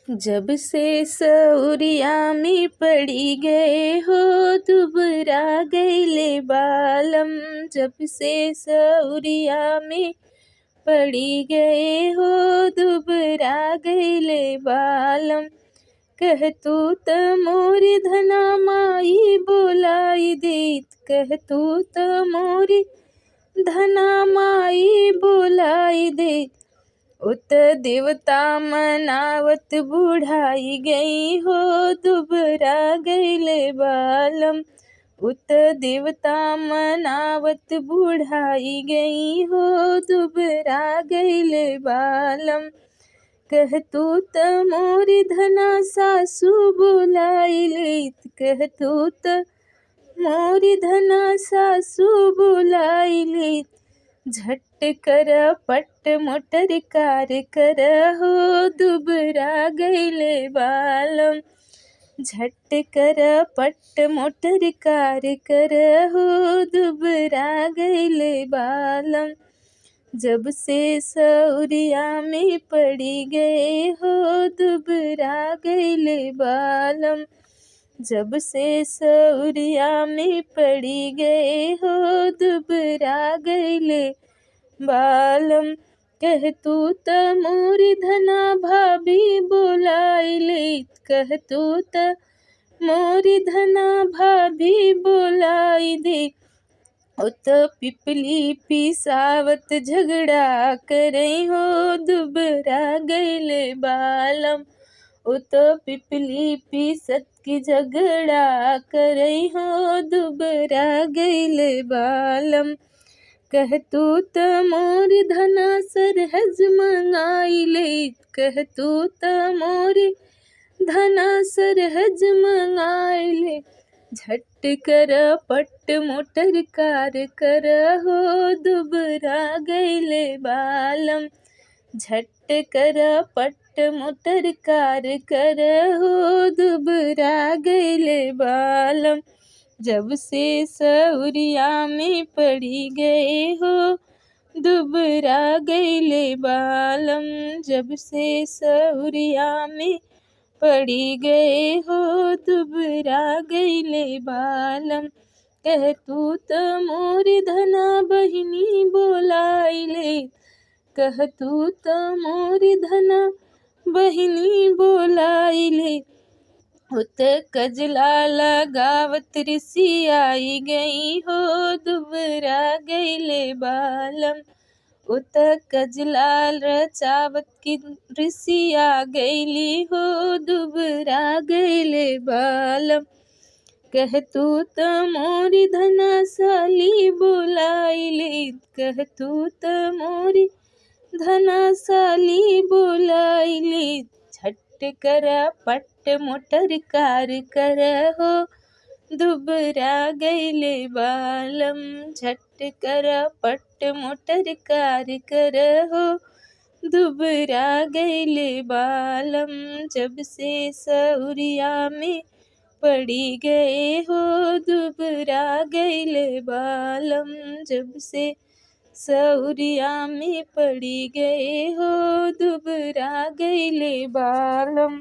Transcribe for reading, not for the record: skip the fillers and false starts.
जब से सौरिया में पड़ी गए हो दुबरा गईले बालम। जब से सौरिया में पड़ी गए हो दुबरा गईले बालम। कह तू त मोरी धना माई बोलाई देत। कह तू त मोरी धना माई बोलाई देत। उत देवता मनावत बुढ़ाई गई हो दुबरा गईले बालम। उत देवता मनावत बुढ़ाई गई हो दुबरा गईले बालम। कह तू त मोरी धना सासू बुलाई लेत। कह तू त मोरी धना सासू बुलाई लेत। झट कर पट मोटर कार कर हो दुबरा गईले बालम। झट कर पट मोटर कार कर हो दुबरा गईले बालम। जब से सौरिया में पड़ी गए हो दुबरा गईले बालम। जब से सौरिया में पड़ी गए हो दुबरा गईले बालम। कह तू त मोरी धना भाभी बोलाई लेत। कह तू त मोरी धना भाभी बोलाई दे। उत पिपली पिसावत झगड़ा करे हो दुबरा गईले बालम। उत पिपली पिसत की झगड़ा करे हो दुबरा गईले बालम। कह तू त मोरी धना सरहज मंगाई लेत। कह तू त मोरी धना सरहज मंगाई ले। झट कर पट मोटर कार कर हो दुबरा गईले बालम। झट कर पट मोटर कार कर हो दुबरा गईले बालम। जब से सौरिया में पड़ी गए हो दुबरा गईले बालम। जब से सौरिया में पड़ी गए हो दुबरा गईले बालम। कह तू त मोरी धना बहिनी बोलाई लेत। कह तू त मोरी धना बहिनी बोलाई लेत। उत कजला लगावत रिसियाई गई हो दुबरा गईले बालम। उत कजला रचावत की रिसिया गईली हो दुबरा गईले बालम। कह तू त मोरी धना साली बोलाई लेत। कह तू त मोरी धना साली बोलाई लेत। झट कर पट मोटर कार कर हो दुबरा गईले बालम। झट कर पट मोटर कार कर हो दुबरा गईले बालम। जब से सौरिया में पड़ी गए हो दुबरा गईले बालम। जब से सौरिया में पड़ी गए हो दुबरा गईले बालम।